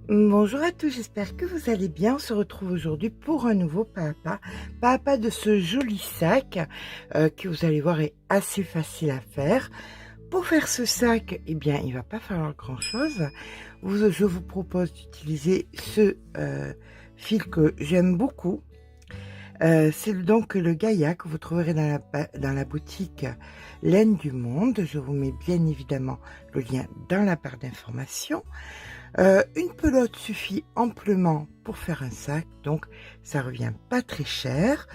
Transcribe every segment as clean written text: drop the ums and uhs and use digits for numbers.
Bonjour à tous, j'espère que vous allez bien. On se retrouve aujourd'hui pour un nouveau pas à pas de ce joli sac qui, vous allez voir, est assez facile à faire. Pour faire ce sac, eh bien, il va pas falloir grand-chose. Je vous propose d'utiliser ce fil que j'aime beaucoup. C'est donc le Gaïa que vous trouverez dans la boutique Laine du Monde. Je vous mets bien évidemment le lien dans la barre d'informations. Une pelote suffit amplement pour faire un sac, donc ça revient pas très cher.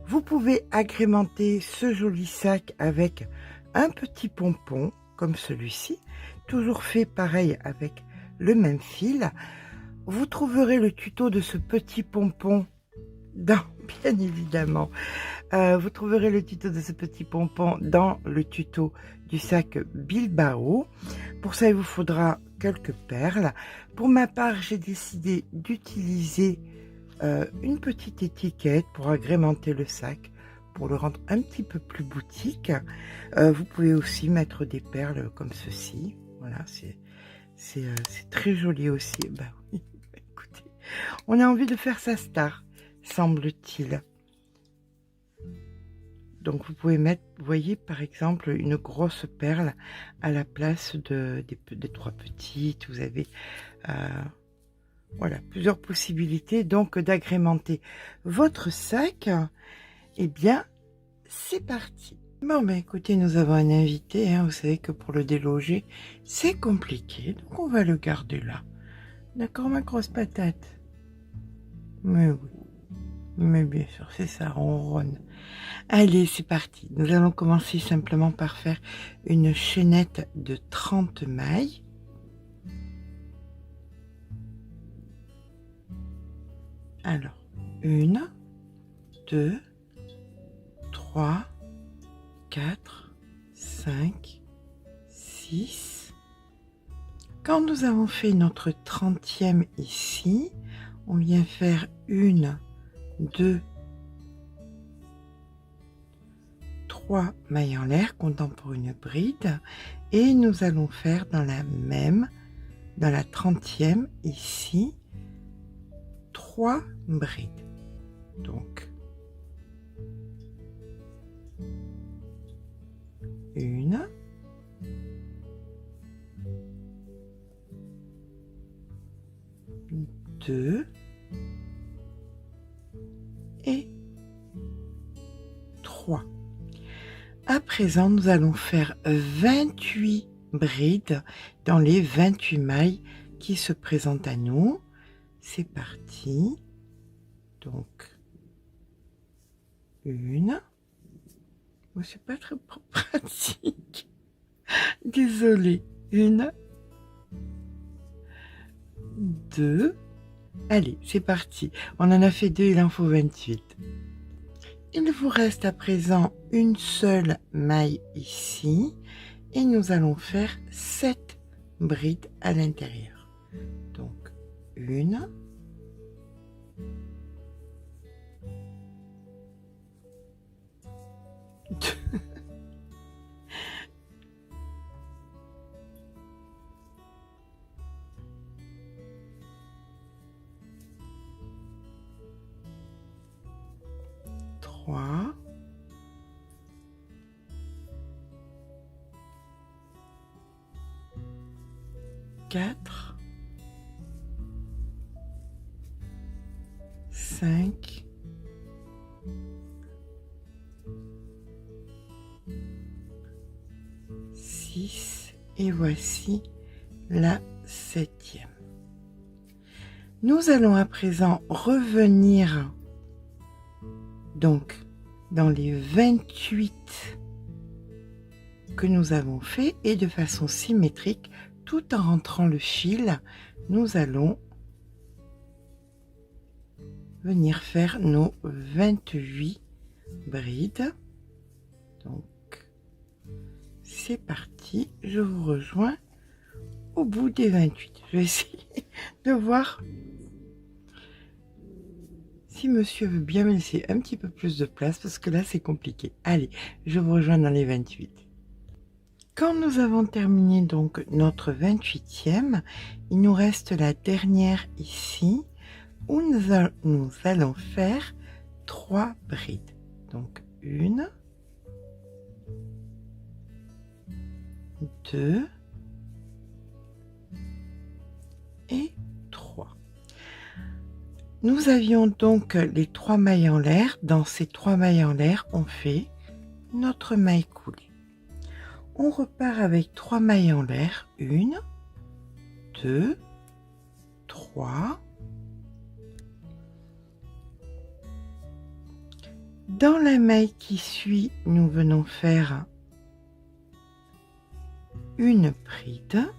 Vous pouvez agrémenter ce joli sac avec un petit pompon comme celui-ci, toujours fait pareil avec le même fil. Vous trouverez le tuto de ce petit pompon dans, bien évidemment, vous trouverez le tuto de ce petit pompon dans le tuto du sac Bilbao. Pour ça, il vous faudra quelques perles. Pour ma part, j'ai décidé d'utiliser une petite étiquette pour agrémenter le sac, pour le rendre un petit peu plus boutique. Vous pouvez aussi mettre des perles comme ceci. Voilà, c'est très joli aussi. Bah oui, écoutez, on a envie de faire sa star, semble-t-il. Donc vous pouvez mettre, vous voyez, par exemple, une grosse perle à la place des trois petites. Vous avez voilà, plusieurs possibilités donc d'agrémenter votre sac. Eh bien, c'est parti. Bon, ben écoutez, nous avons un invité, hein. Vous savez que pour le déloger, c'est compliqué, donc on va le garder là. D'accord, ma grosse patate? Mais oui, mais bien sûr, c'est ça, ronronne. Allez, c'est parti. Nous allons commencer simplement par faire une chaînette de 30 mailles. Alors, 1, 2, 3, 4, 5, 6. Quand nous avons fait notre 30e ici, on vient faire 1, 2, 3 mailles en l'air, comptant pour une bride, et nous allons faire dans la 30e ici, 3 brides. Donc, 1, 2 et 3. À présent, nous allons faire 28 brides dans les 28 mailles qui se présentent à nous. C'est parti. Donc, 1. Oh, c'est pas très pratique. Désolée. 1, 2. Allez, c'est parti. On en a fait 2, il en faut 28. Il vous reste à présent une seule maille ici et nous allons faire 7 brides à l'intérieur. Donc 1, 2, 3, 4, 5, 6 et voici la 7e. Nous allons à présent revenir donc dans les 28 que nous avons fait et de façon symétrique, tout en rentrant le fil, nous allons venir faire nos 28 brides. Donc c'est parti, je vous rejoins au bout des 28. Je vais essayer de voir si monsieur veut bien me laisser un petit peu plus de place parce que là c'est compliqué. Allez, je vous rejoins dans les 28. Quand nous avons terminé donc notre 28e, il nous reste la dernière ici où nous allons faire 3 brides. Donc 1, 2 et 3. Nous avions donc les 3 mailles en l'air. Dans ces 3 mailles en l'air, on fait notre maille coulée. On repart avec 3 mailles en l'air. 1, 2, 3. Dans la maille qui suit, nous venons faire une bride.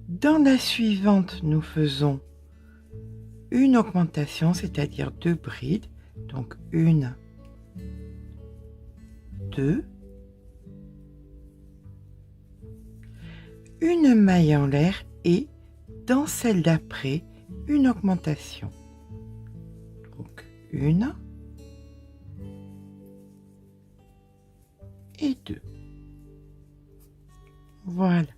Dans la suivante, nous faisons une augmentation, c'est-à-dire 2 brides. Donc 1, 2. Une maille en l'air et dans celle d'après, une augmentation. Donc 1 et 2. Voilà.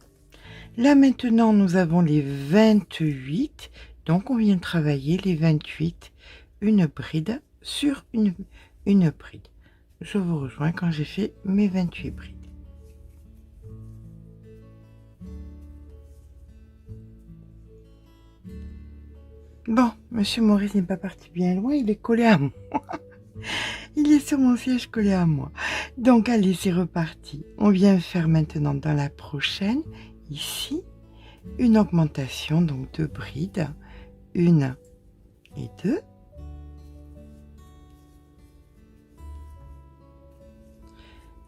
Là maintenant, nous avons les 28. Donc on vient travailler les 28, une bride sur une bride. Je vous rejoins quand j'ai fait mes 28 brides. Bon, Monsieur Maurice n'est pas parti bien loin, il est collé à moi. Il est sur mon siège collé à moi. Donc allez, c'est reparti. On vient faire maintenant dans la prochaine, ici, une augmentation, donc 2 brides, 1 et 2.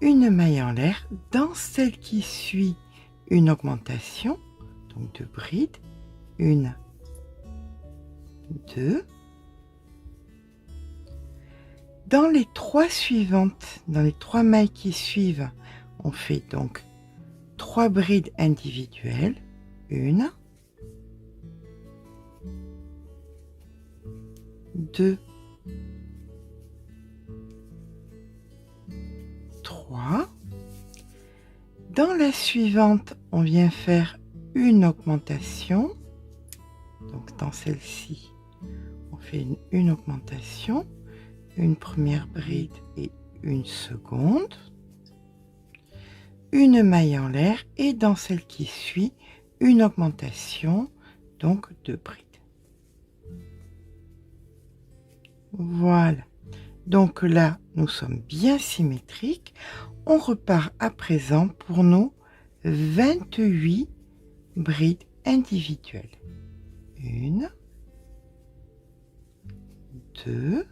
Une maille en l'air, dans celle qui suit, une augmentation, donc 2 brides, 1, 2. Dans les 3 suivantes, dans les 3 mailles qui suivent, on fait donc 3 brides individuelles, 1, 2, 3. Dans la suivante, on vient faire une augmentation. Donc dans celle-ci, on fait une augmentation, une première bride et une seconde, une maille en l'air et dans celle qui suit, une augmentation, donc 2 brides. Voilà. Donc là, nous sommes bien symétriques. On repart à présent pour nos 28 brides individuelles. 1, 2.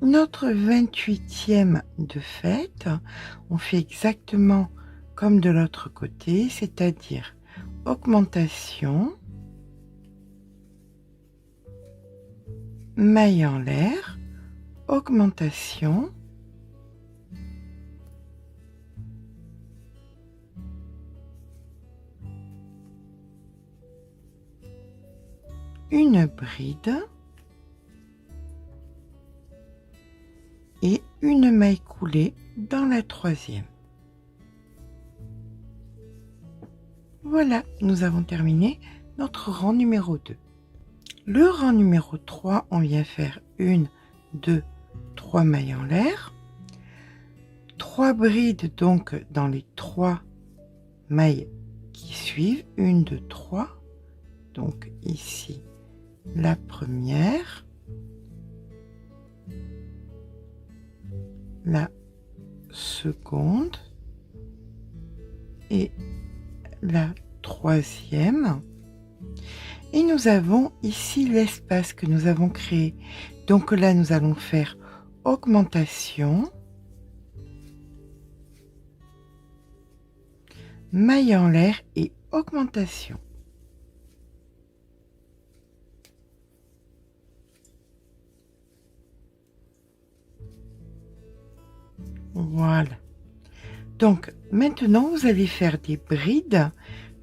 Notre 28e de fête, on fait exactement comme de l'autre côté, c'est-à-dire augmentation, maille en l'air, augmentation, une bride et une maille coulée dans la 3e. Voilà, nous avons terminé notre rang numéro 2. Le rang numéro 3, on vient faire 1, 2, 3 mailles en l'air, 3 brides donc dans les 3 mailles qui suivent, 1, 2, 3, donc ici la première, la seconde et la 3e. Et nous avons ici l'espace que nous avons créé. Donc là, nous allons faire augmentation, maille en l'air et augmentation. Voilà. Donc maintenant, vous allez faire des brides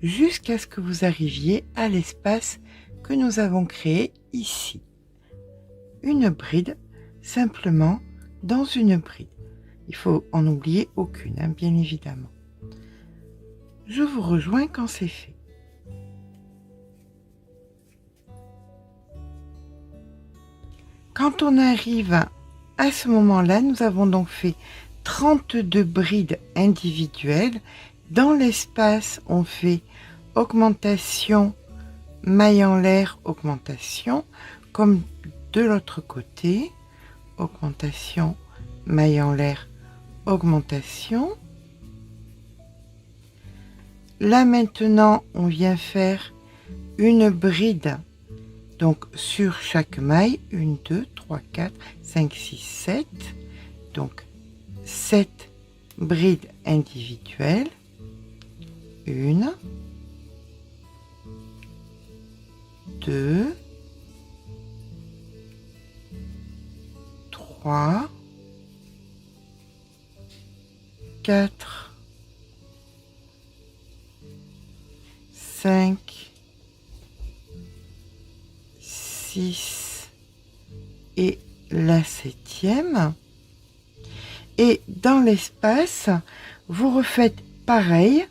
jusqu'à ce que vous arriviez à l'espace que nous avons créé ici. Une bride simplement dans une bride. Il faut en oublier aucune, hein, bien évidemment. Je vous rejoins quand c'est fait. Quand on arrive à ce moment-là, nous avons donc fait 32 brides individuelles. Dans l'espace, on fait augmentation, maille en l'air, augmentation, comme de l'autre côté, augmentation, maille en l'air, augmentation. Là maintenant, on vient faire une bride, donc sur chaque maille, 1, 2, 3, 4, 5, 6, 7, donc 7 brides individuelles, 1, 2, 3, 4, 5, 6 et la 7e. Et dans l'espace, vous refaites pareil,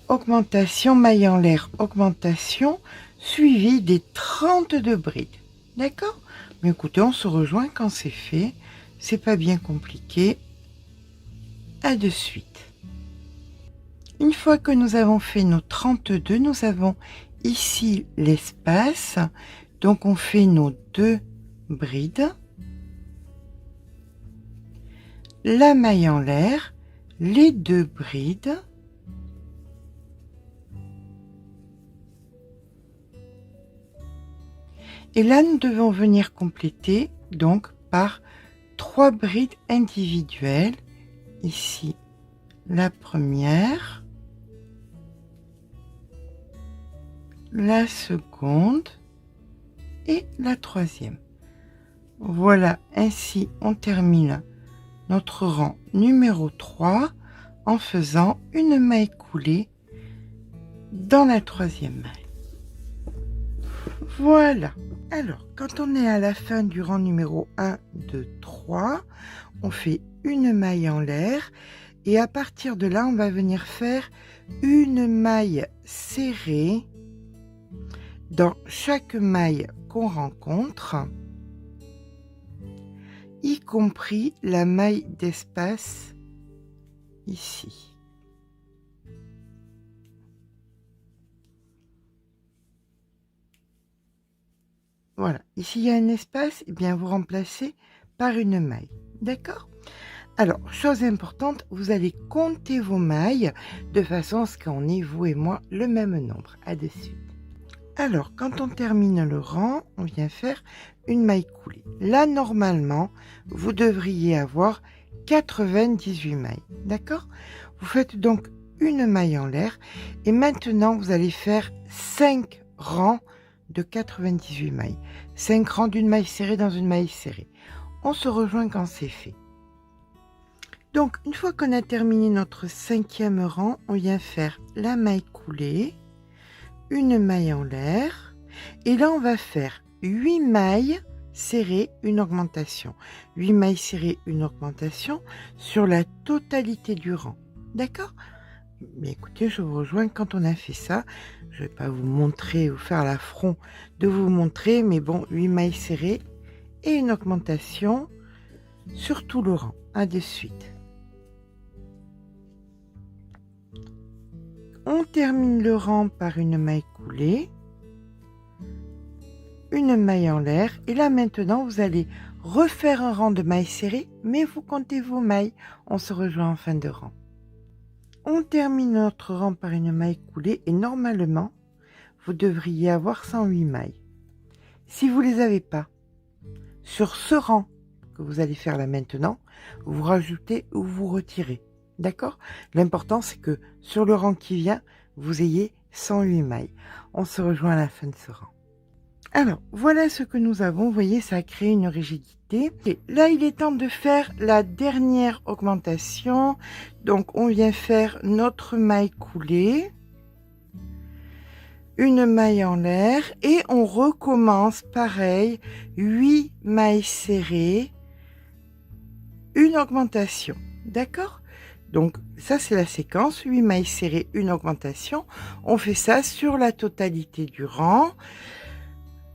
augmentation, maille en l'air, augmentation, suivi des 32 brides. D'accord? Mais écoutez, on se rejoint quand c'est fait. C'est pas bien compliqué. À de suite. Une fois que nous avons fait nos 32, nous avons ici l'espace. Donc on fait nos 2 brides. La maille en l'air, les 2 brides. Et là, nous devons venir compléter donc par 3 brides individuelles. Ici, la première, la seconde et la troisième. Voilà, ainsi on termine notre rang numéro 3 en faisant une maille coulée dans la troisième maille. Voilà. Alors, quand on est à la fin du rang numéro 1, 2, 3, on fait une maille en l'air et à partir de là, on va venir faire une maille serrée dans chaque maille qu'on rencontre, y compris la maille d'espace ici. Voilà, ici il y a un espace, et bien vous remplacez par une maille, d'accord? Alors, chose importante, vous allez compter vos mailles de façon à ce qu'on ait, vous et moi, le même nombre. À de suite. Alors, quand on termine le rang, on vient faire une maille coulée. Là, normalement, vous devriez avoir 98 mailles, d'accord? Vous faites donc une maille en l'air et maintenant, vous allez faire 5 rangs de 98 mailles. 5 rangs d'une maille serrée dans une maille serrée. On se rejoint quand c'est fait. Donc, une fois qu'on a terminé notre 5e rang, on vient faire la maille coulée, une maille en l'air, et là, on va faire 8 mailles serrées, une augmentation. 8 mailles serrées, une augmentation sur la totalité du rang. D'accord? Mais écoutez, je vous rejoins quand on a fait ça. Je ne vais pas vous montrer, vous faire l'affront de vous montrer, mais bon, 8 mailles serrées et une augmentation sur tout le rang. À de suite. On termine le rang par une maille coulée, une maille en l'air, et là maintenant vous allez refaire un rang de mailles serrées, mais vous comptez vos mailles. On se rejoint en fin de rang. On termine notre rang par une maille coulée et normalement, vous devriez avoir 108 mailles. Si vous ne les avez pas, sur ce rang que vous allez faire là maintenant, vous rajoutez ou vous retirez. D'accord? L'important, c'est que sur le rang qui vient, vous ayez 108 mailles. On se rejoint à la fin de ce rang. Alors, voilà ce que nous avons. Vous voyez, ça a créé une rigidité. Et là, il est temps de faire la dernière augmentation. Donc, on vient faire notre maille coulée, une maille en l'air et on recommence pareil, 8 mailles serrées une augmentation. D'accord? Donc ça c'est la séquence, 8 mailles serrées, une augmentation. On fait ça sur la totalité du rang.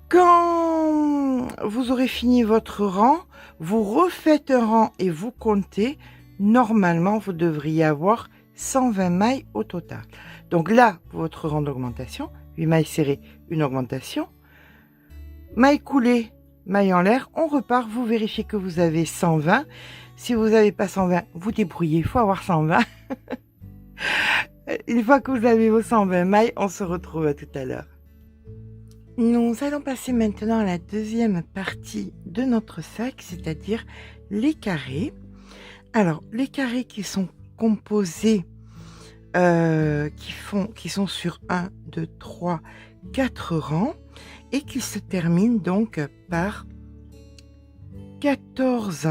Quand vous aurez fini votre rang, vous refaites un rang et vous comptez. Normalement, vous devriez avoir 120 mailles au total. Donc là, votre rang d'augmentation, 8 mailles serrées, une augmentation. Maille coulée, maille en l'air, on repart, vous vérifiez que vous avez 120. Si vous n'avez pas 120, vous débrouillez, il faut avoir 120. Une fois que vous avez vos 120 mailles, on se retrouve à tout à l'heure. Nous allons passer maintenant à la deuxième partie de notre sac, c'est-à-dire les carrés. Alors, les carrés qui sont composés, qui sont sur 1, 2, 3, 4 rangs et qui se terminent donc par 14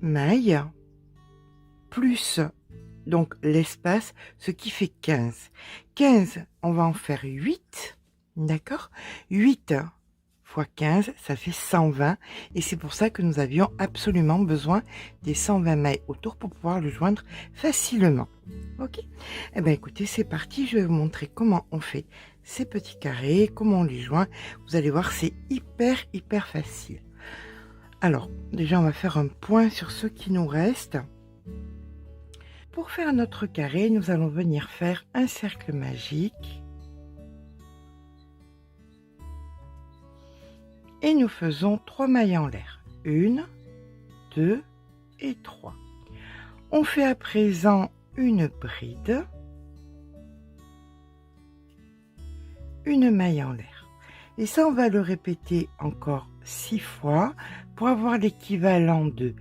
mailles plus donc l'espace, ce qui fait 15. 15, on va en faire 8, d'accord? 8 fois 15, ça fait 120 et c'est pour ça que nous avions absolument besoin des 120 mailles autour pour pouvoir le joindre facilement. Ok? Eh bien écoutez, c'est parti, je vais vous montrer comment on fait ces petits carrés, comment on les joint. Vous allez voir, c'est hyper facile. Alors, déjà on va faire un point sur ce qui nous reste. Pour faire notre carré, nous allons venir faire un cercle magique. Et nous faisons 3 mailles en l'air. 1, 2 et 3. On fait à présent une bride. Une maille en l'air. Et ça, on va le répéter encore 6 fois pour avoir l'équivalent de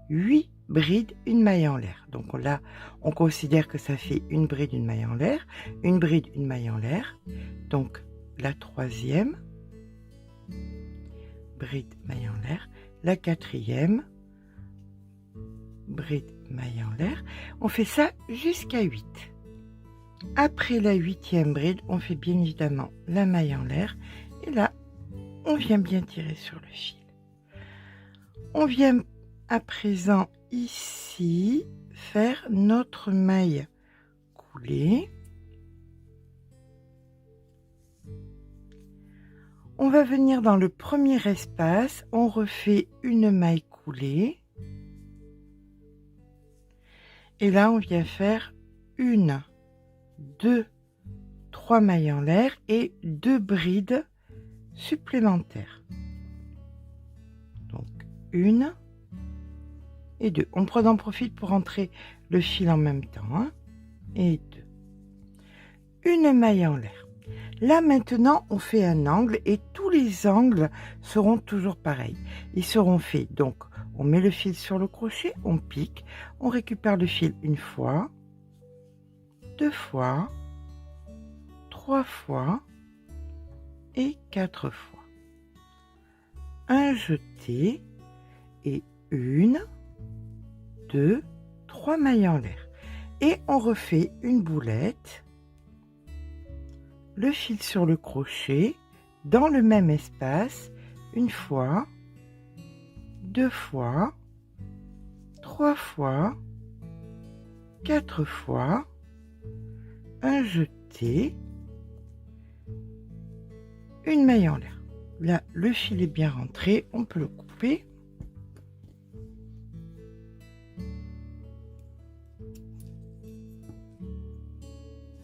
8 bride, une maille en l'air. Donc là, on considère que ça fait une bride, une maille en l'air, une bride, une maille en l'air. Donc la troisième, bride, maille en l'air, la quatrième, bride, maille en l'air. On fait ça jusqu'à 8. Après la 8e bride, on fait bien évidemment la maille en l'air. Et là, on vient bien tirer sur le fil. On vient à présent ici faire notre maille coulée. On va venir dans le premier espace, on refait une maille coulée et là on vient faire 1, 2, 3 mailles en l'air et 2 brides supplémentaires. Donc 1 et 2. On en profite pour entrer le fil en même temps. Hein, et 2. Une maille en l'air. Là maintenant, on fait un angle et tous les angles seront toujours pareils. Ils seront faits. Donc, on met le fil sur le crochet, on pique, on récupère le fil une fois, 2 fois, 3 fois et 4 fois. Un jeté et 1, 2, 3 mailles en l'air. Et on refait une boulette, le fil sur le crochet, dans le même espace, une fois, 2 fois, 3 fois, 4 fois, un jeté, une maille en l'air. Là, le fil est bien rentré, on peut le couper.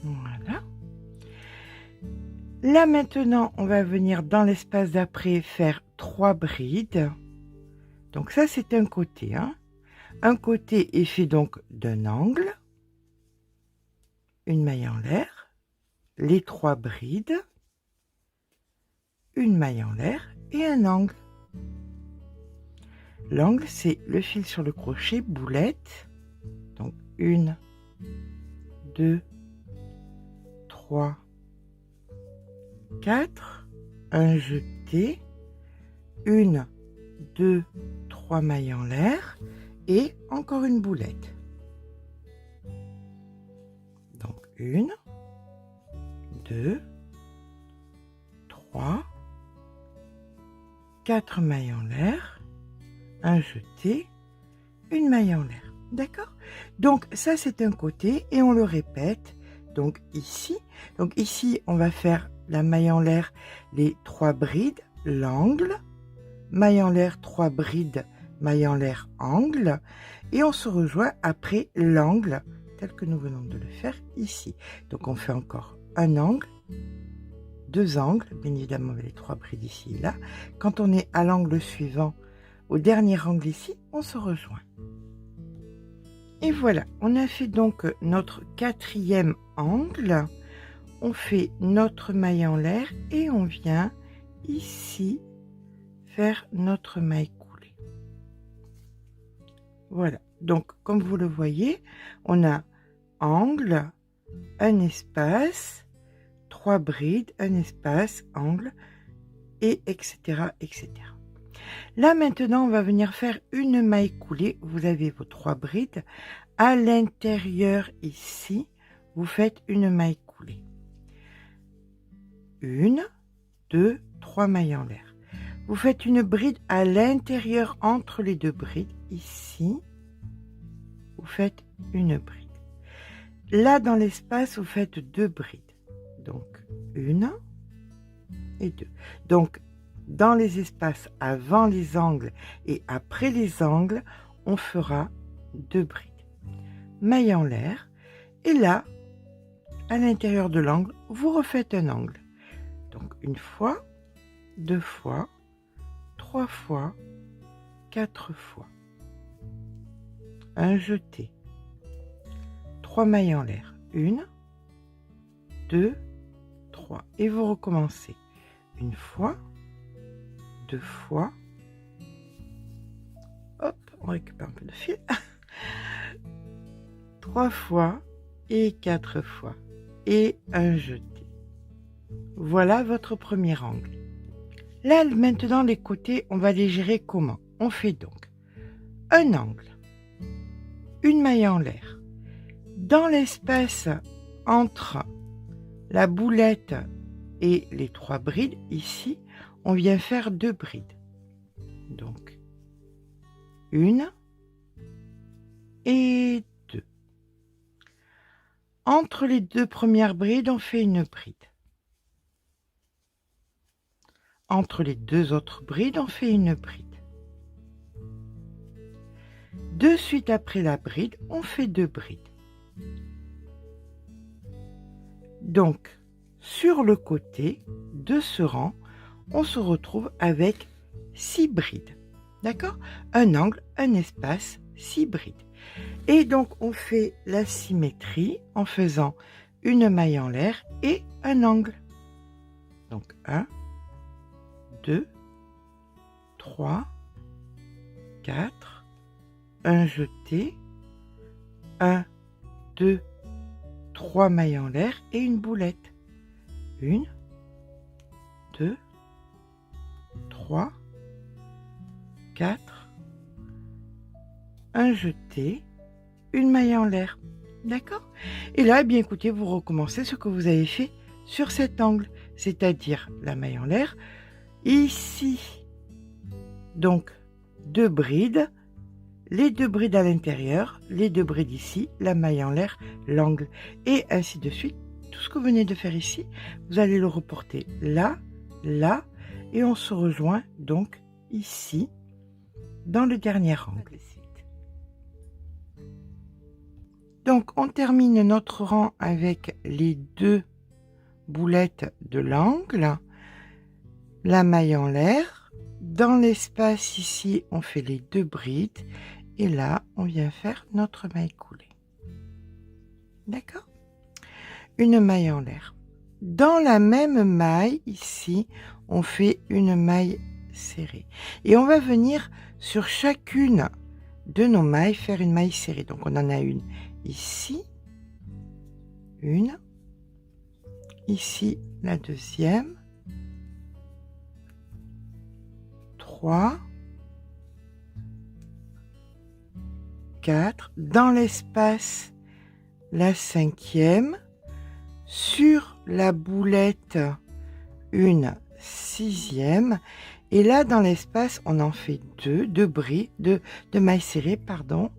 Voilà. Là maintenant, on va venir dans l'espace d'après faire 3 brides. Donc ça, c'est un côté. Hein. Un côté est fait donc d'un angle, une maille en l'air, les 3 brides, une maille en l'air et un angle. L'angle, c'est le fil sur le crochet, boulette. Donc 1, 2, 3, 4, un jeté, 1, 2, 3 mailles en l'air et encore une boulette. Donc 1, 2, 3, 4 mailles en l'air, un jeté, une maille en l'air. D'accord? Donc ça c'est un côté et on le répète. Donc ici, on va faire la maille en l'air, les 3 brides, l'angle, maille en l'air, 3 brides, maille en l'air, angle, et on se rejoint après l'angle tel que nous venons de le faire ici. Donc on fait encore un angle, 2 angles, bien évidemment avec les 3 brides ici et là. Quand on est à l'angle suivant, au dernier angle ici, on se rejoint. Et voilà, on a fait donc notre 4e angle, on fait notre maille en l'air et on vient ici faire notre maille coulée. Voilà, donc comme vous le voyez, on a angle, un espace, 3 brides, un espace, angle, et etc. etc. Là maintenant, on va venir faire une maille coulée. Vous avez vos 3 brides. À l'intérieur ici, vous faites une maille coulée. 1, 2, 3 mailles en l'air. Vous faites une bride à l'intérieur entre les 2 brides. Ici, vous faites une bride. Là, dans l'espace, vous faites 2 brides. Donc, 1 et 2. Donc, dans les espaces avant les angles et après les angles, on fera 2 brides. Maille en l'air. Et là, à l'intérieur de l'angle, vous refaites un angle. Donc, 1 fois, 2 fois, 3 fois, 4 fois. Un jeté. 3 mailles en l'air. 1, 2, 3. Et vous recommencez. 1 fois, 2 fois. Hop, on récupère un peu de fil. 3 fois et 4 fois. Et un jeté. Voilà votre premier angle. Là, maintenant, les côtés, on va les gérer comment? On fait donc un angle, une maille en l'air. Dans l'espace entre la boulette et les 3 brides, ici, on vient faire 2 brides. Donc, 1 et 2. Entre les 2 premières brides, on fait une bride. Entre les 2 autres brides, on fait une bride. De suite après la bride, on fait 2 brides. Donc, sur le côté de ce rang, on se retrouve avec 6 brides. D'accord? Un angle, un espace, 6 brides. Et donc, on fait la symétrie en faisant une maille en l'air et un angle. Donc, 1, 2, 3, 4, un jeté, 1, 2, 3 mailles en l'air et une boulette. 1, 2, 3, 4, un jeté, une maille en l'air. D'accord? Et là, eh bien écoutez, vous recommencez ce que vous avez fait sur cet angle, c'est-à-dire la maille en l'air. Ici, donc 2 brides, les 2 brides à l'intérieur, les 2 brides ici, la maille en l'air, l'angle, et ainsi de suite. Tout ce que vous venez de faire ici, vous allez le reporter là, là, et on se rejoint donc ici, dans le dernier angle. Donc, on termine notre rang avec les 2 boulettes de l'angle, la maille en l'air. Dans l'espace ici, on fait les 2 brides. Et là, on vient faire notre maille coulée. D'accord? Une maille en l'air. Dans la même maille, ici, on fait une maille serrée. Et on va venir sur chacune de nos mailles faire une maille serrée. Donc, on en a une ici, une, ici la deuxième, 3, 4, dans l'espace la 5e, sur la boulette une 6e Et là, dans l'espace, on en fait deux bris, de mailles serrées, pardon,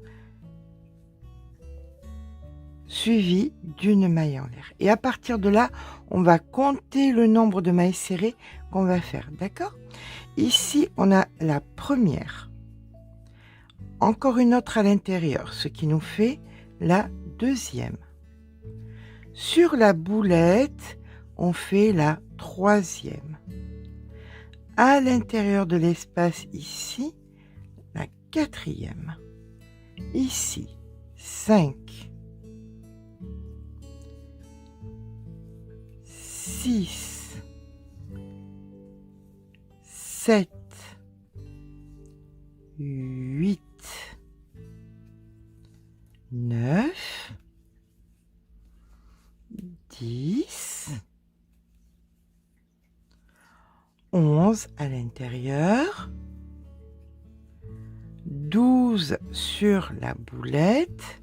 suivi d'une maille en l'air. Et à partir de là, on va compter le nombre de mailles serrées qu'on va faire, d'accord? Ici, on a la première. Encore une autre à l'intérieur, ce qui nous fait la deuxième. Sur la boulette, on fait la troisième. À l'intérieur de l'espace ici, la quatrième. Ici, 5, 6, 7, 8, 9, 10, 11 à l'intérieur, 12 sur la boulette,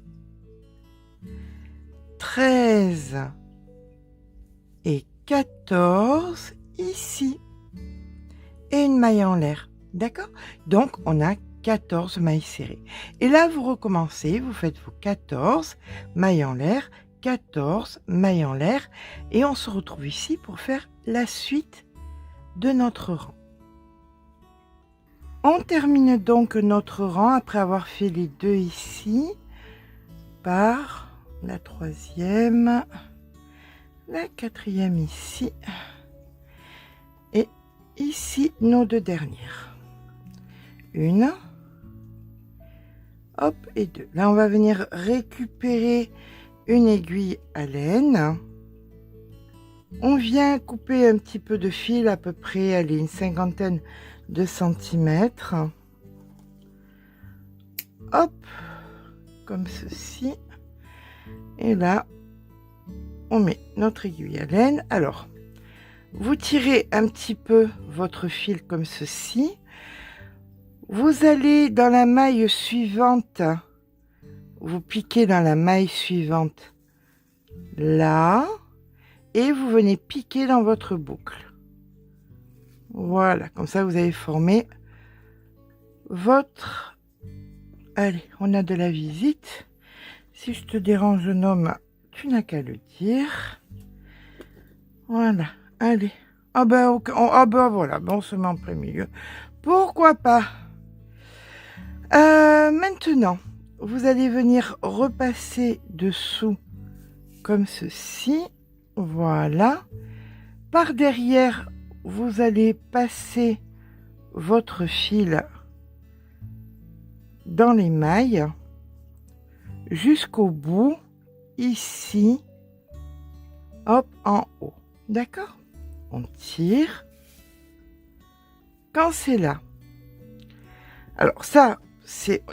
13 et 14 ici, et une maille en l'air, d'accord? Donc on a 14 mailles serrées. Et là vous recommencez, vous faites vos 14 mailles en l'air, 14 mailles en l'air, et on se retrouve ici pour faire la suite de notre rang. On termine donc notre rang après avoir fait les deux ici par la troisième, la quatrième ici et ici nos deux dernières. Une, hop, et deux. Là on va venir récupérer une aiguille à laine. On vient couper un petit peu de fil, à peu près, allez, une cinquantaine de centimètres. Hop, comme ceci. Et là, on met notre aiguille à laine. Alors, vous tirez un petit peu votre fil comme ceci. Vous allez dans la maille suivante. Vous piquez dans la maille suivante. Là. Et vous venez piquer dans votre boucle. Voilà, comme ça vous avez formé votre... Allez, on a de la visite. Si je te dérange, jeune homme, tu n'as qu'à le dire. Voilà, allez. Ah ben, okay. Ah ben voilà, bon, on se met en plein milieu. Pourquoi pas? Maintenant, vous allez venir repasser dessous comme ceci. Voilà. Par derrière, vous allez passer votre fil dans les mailles jusqu'au bout, ici, hop, en haut. D'accord? On tire. Quand c'est là, alors ça,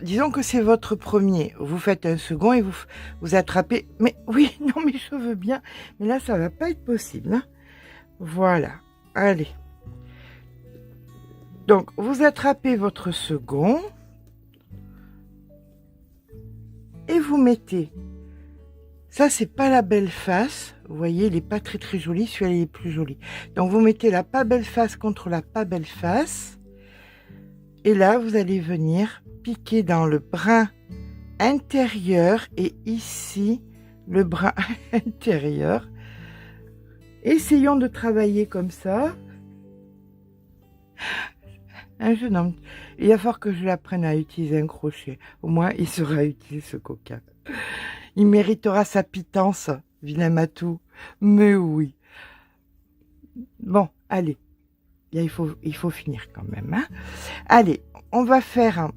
disons que c'est votre premier. Vous faites un second et vous attrapez. Mais oui, non, mais je veux bien. Mais là, ça va pas être possible. Hein. Voilà. Allez. Donc, vous attrapez votre second. Et vous mettez. Ça, c'est pas la belle face. Vous voyez, il n'est pas très très joli. Celui-là, il est plus joli. Donc, vous mettez la pas belle face contre la pas belle face. Et là, vous allez venir piquer dans le brin intérieur et ici, le brin intérieur. Essayons de travailler comme ça. Un jeune homme, il va falloir que je l'apprenne à utiliser un crochet. Au moins, il sera utile, ce coquin. Il méritera sa pitance, vilain matou. Mais oui. Bon, allez. Là, il faut finir quand même. Hein. Allez, on va faire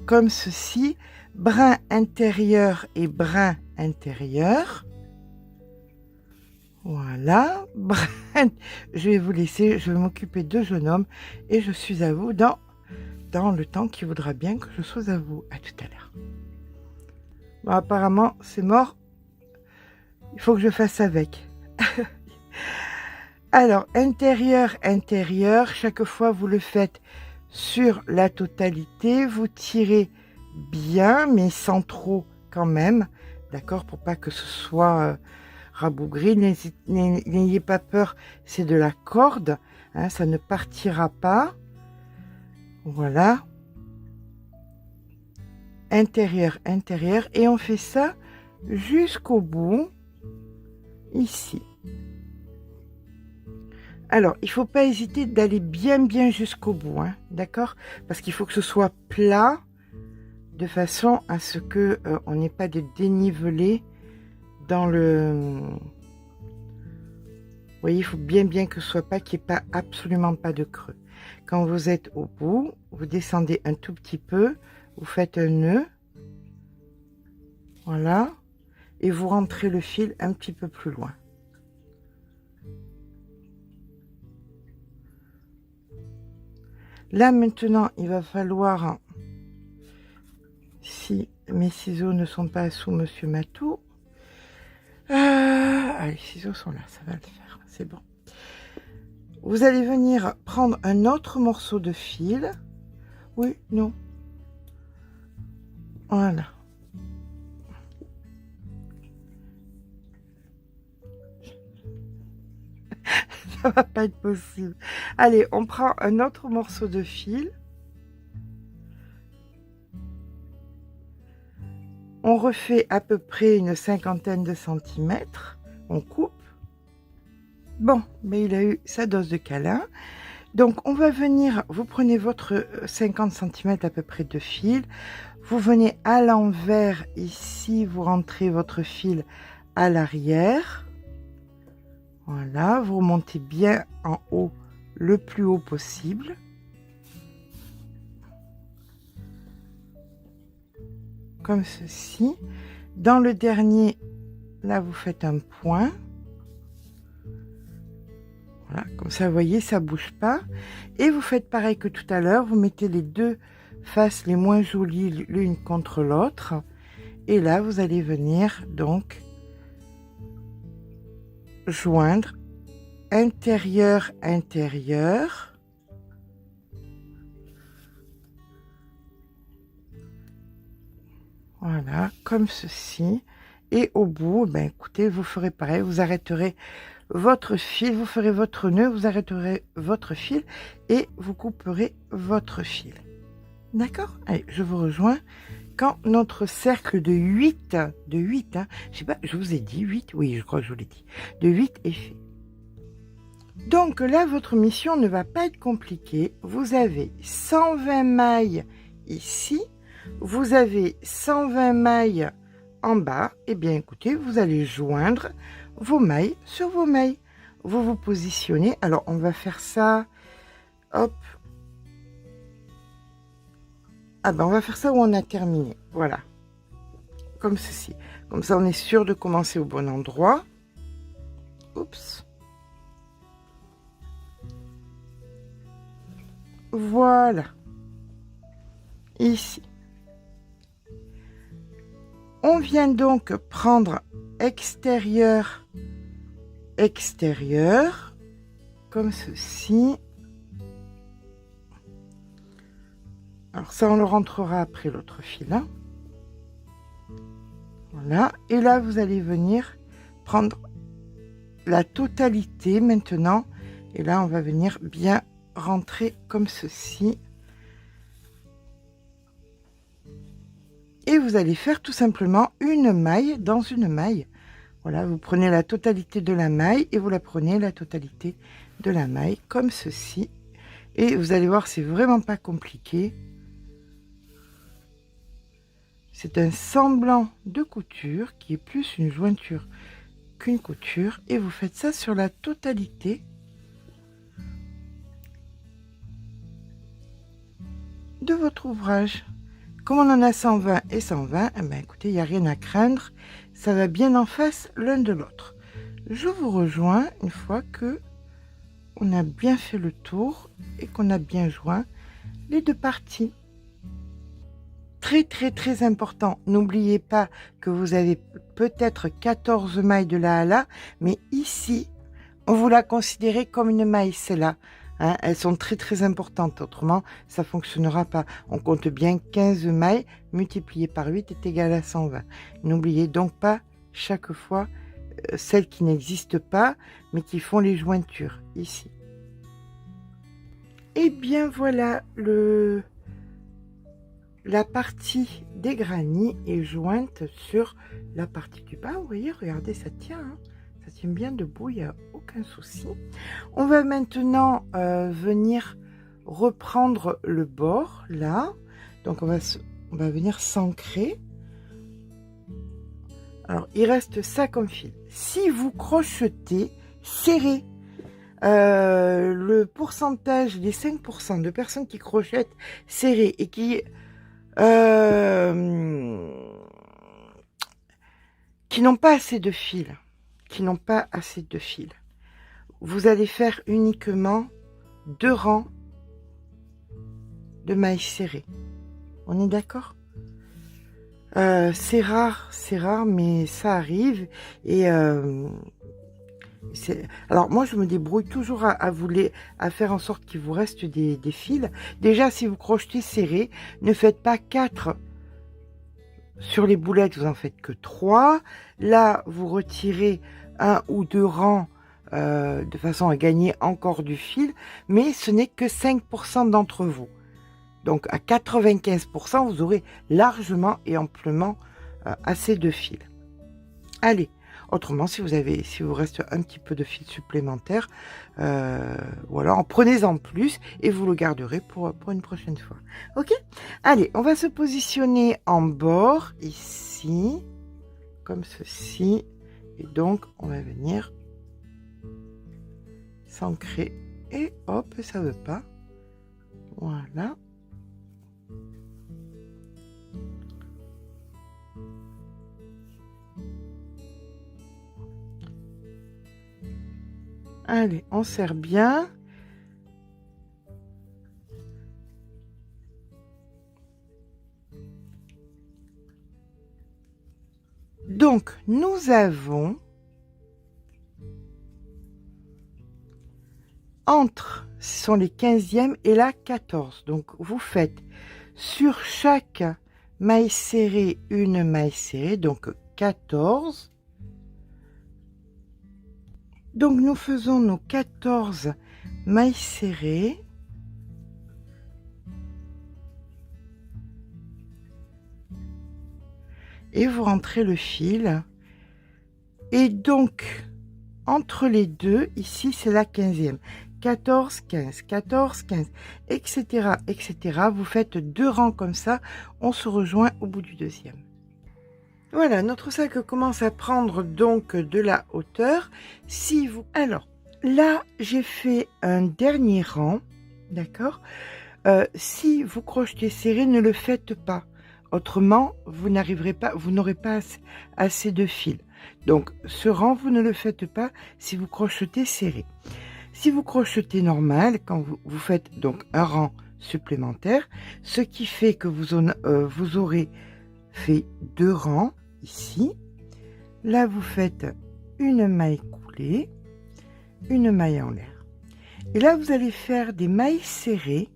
comme ceci. Brin intérieur et brin intérieur. Voilà. Je vais vous laisser. Je vais m'occuper de jeune homme. Et je suis à vous dans le temps qui voudra bien que je sois à vous. À tout à l'heure. Bon, apparemment, c'est mort. Il faut que je fasse avec. Alors, intérieur, intérieur, chaque fois vous le faites sur la totalité, vous tirez bien, mais sans trop quand même, d'accord, pour pas que ce soit rabougri, n'ayez pas peur, c'est de la corde, hein, ça ne partira pas. Voilà. Intérieur, intérieur, et on fait ça jusqu'au bout, ici. Alors, il ne faut pas hésiter d'aller bien jusqu'au bout, hein, d'accord? Parce qu'il faut que ce soit plat, de façon à ce que on n'ait pas de dénivelé dans le... Vous voyez, il faut bien que ce soit pas, qu'il n'y ait pas, absolument pas de creux. Quand vous êtes au bout, vous descendez un tout petit peu, vous faites un nœud, voilà, et vous rentrez le fil un petit peu plus loin. Là maintenant, il va falloir, si mes ciseaux ne sont pas sous Monsieur Matou, les ciseaux sont là, ça va le faire, c'est bon. Vous allez venir prendre un autre morceau de fil. Oui, non. Voilà. Ça va pas être possible. Allez, on prend un autre morceau de fil. On refait à peu près une cinquantaine de centimètres. On coupe. Bon, mais il a eu sa dose de câlin. Donc, on va venir, vous prenez votre 50 cm à peu près de fil. Vous venez à l'envers ici, vous rentrez votre fil à l'arrière. Voilà, vous remontez bien en haut, le plus haut possible. Comme ceci. Dans le dernier, là, vous faites un point. Voilà, comme ça, vous voyez, ça bouge pas. Et vous faites pareil que tout à l'heure, vous mettez les deux faces les moins jolies l'une contre l'autre. Et là, vous allez venir donc joindre intérieur, intérieur. Voilà, comme ceci. Et au bout, ben écoutez, vous ferez pareil, vous arrêterez votre fil, vous ferez votre nœud, vous arrêterez votre fil et vous couperez votre fil. D'accord? Allez, je vous rejoins quand notre cercle de 8, hein, je sais pas, je vous ai dit 8, oui, je crois que je vous l'ai dit, de 8 est fait. Donc là, votre mission ne va pas être compliquée. Vous avez 120 mailles ici, vous avez 120 mailles en bas. Et bien écoutez, vous allez joindre vos mailles sur vos mailles. Vous vous positionnez. Alors, on va faire ça, hop. Ah ben, on va faire ça où on a terminé. Voilà. Comme ceci. Comme ça, on est sûr de commencer au bon endroit. Oups. Voilà. Ici. On vient donc prendre extérieur, extérieur, comme ceci. Alors ça, on le rentrera après l'autre fil. Hein. Voilà. Et là, vous allez venir prendre la totalité maintenant. Et là, on va venir bien rentrer comme ceci. Et vous allez faire tout simplement une maille dans une maille. Voilà, vous prenez la totalité de la maille et vous la prenez la totalité de la maille comme ceci. Et vous allez voir, c'est vraiment pas compliqué. C'est un semblant de couture qui est plus une jointure qu'une couture. Et vous faites ça sur la totalité de votre ouvrage. Comme on en a 120 et 120, eh ben écoutez, il n'y a rien à craindre. Ça va bien en face l'un de l'autre. Je vous rejoins une fois que on a bien fait le tour et qu'on a bien joint les deux parties. Très important, n'oubliez pas que vous avez peut-être 14 mailles de là à là, mais ici, on vous la considérez comme une maille, celle-là. Hein, elles sont très importantes, autrement ça fonctionnera pas. On compte bien 15 mailles multipliées par 8 est égal à 120. N'oubliez donc pas chaque fois celles qui n'existent pas mais qui font les jointures ici. Et bien voilà, la partie des granits est jointe sur la partie du bas. Vous voyez, regardez, ça tient, hein. Ça tient bien debout, il n'y a aucun souci. On va maintenant venir reprendre le bord, là. Donc on va venir s'ancrer. Alors, il reste ça comme fil. Si vous crochetez, serrez. Le pourcentage, les 5% de personnes qui crochettent serré et qui n'ont pas assez de fil, vous allez faire uniquement 2 rangs de mailles serrées. On est d'accord? C'est rare, mais ça arrive. Et alors moi je me débrouille toujours à faire en sorte qu'il vous reste des fils. Déjà, si vous crochetez serré, ne faites pas 4 sur les boulettes, vous en faites que 3. Là, vous retirez 1 ou 2 rangs de façon à gagner encore du fil, mais ce n'est que 5% d'entre vous. Donc à 95%, vous aurez largement et amplement assez de fil. Allez, autrement, si vous reste un petit peu de fil supplémentaire, ou alors prenez-en plus et vous le garderez pour une prochaine fois. Ok? Allez, on va se positionner en bord ici, comme ceci, et donc on va venir s'ancrer et hop, ça veut pas. Voilà. Allez, on serre bien. Donc, nous avons entre, ce sont les 15e et la 14. Donc, vous faites sur chaque maille serrée, une maille serrée, donc 14. Donc, nous faisons nos 14 mailles serrées. Et vous rentrez le fil. Et donc, entre les deux, ici, c'est la 15e. 14, 15, 14, 15, etc., etc. Vous faites 2 rangs comme ça. On se rejoint au bout du deuxième. Voilà, notre sac commence à prendre donc de la hauteur. Alors, là, j'ai fait un dernier rang, d'accord? Si vous crochetez serré, ne le faites pas. Autrement, vous n'aurez pas assez de fil. Donc, ce rang, vous ne le faites pas si vous crochetez serré. Si vous crochetez normal, quand vous faites donc un rang supplémentaire, ce qui fait que vous aurez fait 2 rangs ici. Là, vous faites une maille coulée, une maille en l'air. Et là, vous allez faire des mailles serrées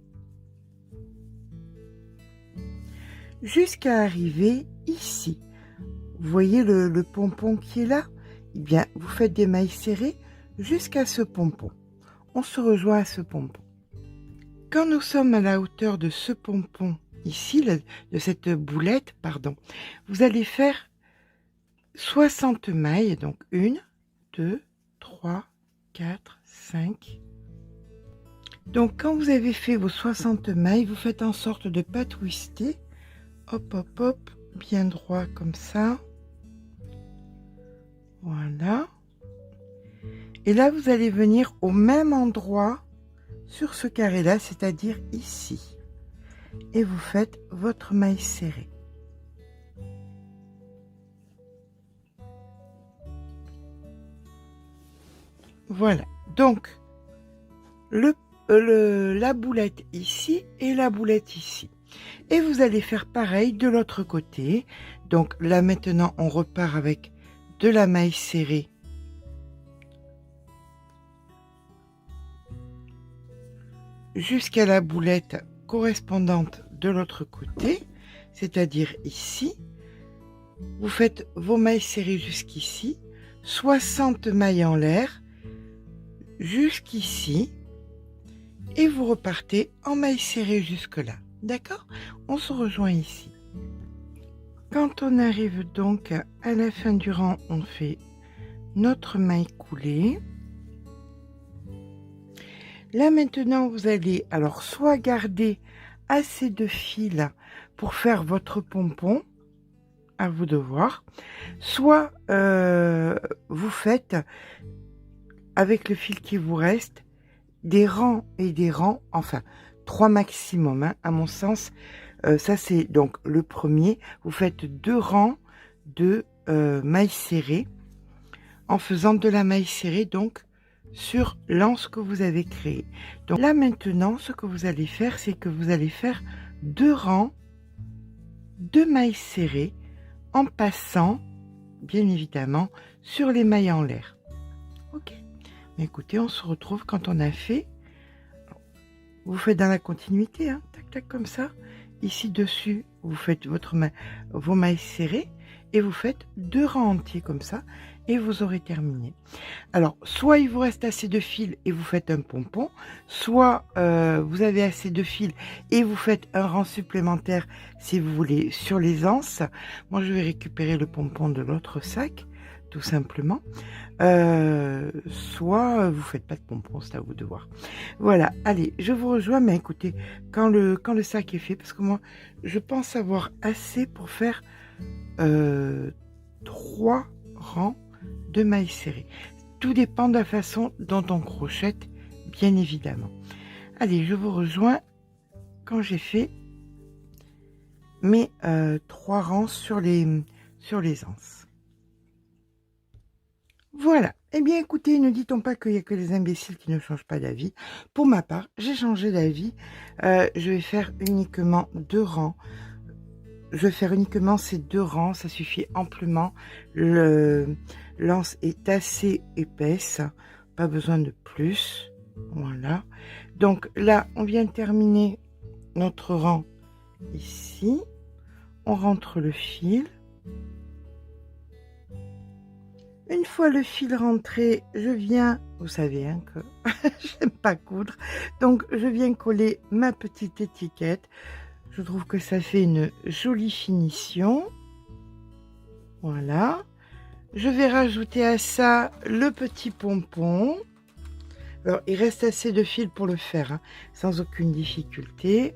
jusqu'à arriver ici. Vous voyez le pompon qui est là? Eh bien, vous faites des mailles serrées jusqu'à ce pompon. On se rejoint à ce pompon. Quand nous sommes à la hauteur de ce pompon ici, de cette boulette, pardon, vous allez faire 60 mailles, donc 1, 2, 3, 4, 5. Donc quand vous avez fait vos 60 mailles, vous faites en sorte de ne pas twister. Hop, hop, hop, bien droit comme ça. Voilà. Et là, vous allez venir au même endroit sur ce carré-là, c'est-à-dire ici. Et vous faites votre maille serrée. Voilà. Donc, la boulette ici et la boulette ici. Et vous allez faire pareil de l'autre côté. Donc là, maintenant, on repart avec de la maille serrée. Jusqu'à la boulette correspondante de l'autre côté, c'est-à-dire ici. Vous faites vos mailles serrées jusqu'ici, 60 mailles en l'air, jusqu'ici, et vous repartez en maille serrée jusque là. D'accord? On se rejoint ici. Quand on arrive donc à la fin du rang, on fait notre maille coulée. Là maintenant, vous allez alors soit garder assez de fil pour faire votre pompon, à vous de voir, soit vous faites avec le fil qui vous reste des rangs et des rangs, enfin 3 maximum, hein, à mon sens. Ça c'est donc le premier. Vous faites 2 rangs de mailles serrées en faisant de la maille serrée donc sur l'anse que vous avez créé. Donc là maintenant, ce que vous allez faire, c'est que vous allez faire 2 rangs de mailles serrées en passant bien évidemment sur les mailles en l'air. Ok, mais écoutez, on se retrouve quand on a fait. Vous faites dans la continuité, hein, tac tac comme ça. Ici dessus, vous faites vos mailles serrées et vous faites 2 rangs entiers comme ça et vous aurez terminé. Alors, soit il vous reste assez de fil et vous faites un pompon, soit vous avez assez de fil et vous faites un rang supplémentaire si vous voulez sur les anses. Moi, je vais récupérer le pompon de l'autre sac, tout simplement. Soit vous faites pas de pompon, c'est à vous de voir. Voilà, allez, je vous rejoins, mais écoutez, quand le sac est fait, parce que moi, je pense avoir assez pour faire 3 rangs de mailles serrées. Tout dépend de la façon dont on crochette, bien évidemment. Allez, je vous rejoins quand j'ai fait mes 3 rangs sur les anses. Voilà. Eh bien, écoutez, ne dit-on pas qu'il n'y a que les imbéciles qui ne changent pas d'avis. Pour ma part, j'ai changé d'avis. Je vais faire uniquement 2 rangs. Je vais faire uniquement ces 2 rangs. Ça suffit amplement. L'anse est assez épaisse. Pas besoin de plus. Voilà. Donc là, on vient de terminer notre rang ici. On rentre le fil. Une fois le fil rentré, je viens, vous savez hein, que j'aime pas coudre, donc je viens coller ma petite étiquette. Je trouve que ça fait une jolie finition. Voilà. Je vais rajouter à ça le petit pompon. Alors, il reste assez de fil pour le faire, hein, sans aucune difficulté.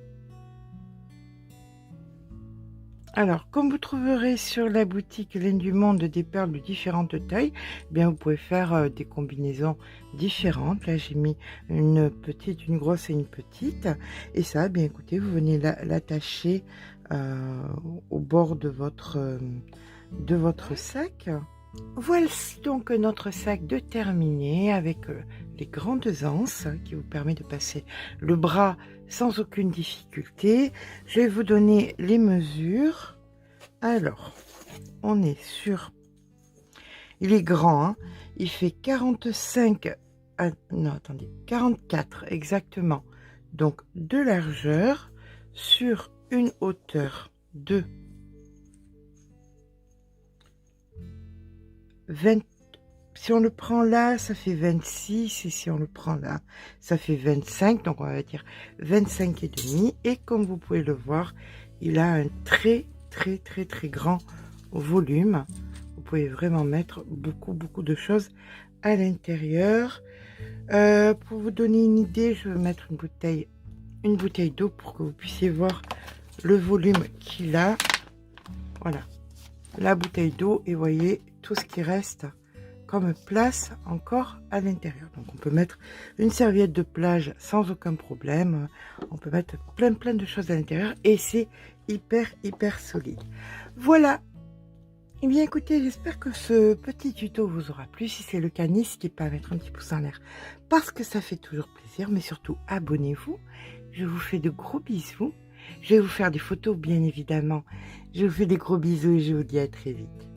Alors, comme vous trouverez sur la boutique Laine du Monde des perles de différentes tailles, eh bien vous pouvez faire des combinaisons différentes. Là, j'ai mis une petite, une grosse et une petite. Et ça, eh bien écoutez, vous venez l'attacher au bord de votre sac. Voici donc notre sac de terminé avec les grandes anses qui vous permet de passer le bras sans aucune difficulté. Je vais vous donner les mesures. Alors, on est sur... Il est grand, hein, il fait 45... non, attendez, 44 exactement. Donc, de largeur sur une hauteur de 20. Si on le prend là, ça fait 26. Et si on le prend là, ça fait 25. Donc, on va dire 25 et demi. Et comme vous pouvez le voir, il a un très grand volume. Vous pouvez vraiment mettre beaucoup de choses à l'intérieur. Pour vous donner une idée, je vais mettre une bouteille d'eau pour que vous puissiez voir le volume qu'il a. Voilà, la bouteille d'eau et voyez tout ce qui reste comme place encore à l'intérieur. Donc on peut mettre une serviette de plage sans aucun problème. On peut mettre plein de choses à l'intérieur et c'est hyper solide. Voilà. Et bien écoutez, j'espère que ce petit tuto vous aura plu. Si c'est le cas, n'hésitez pas à mettre un petit pouce en l'air parce que ça fait toujours plaisir. Mais surtout, abonnez-vous. Je vous fais de gros bisous. Je vais vous faire des photos, bien évidemment. Je vous fais des gros bisous et je vous dis à très vite.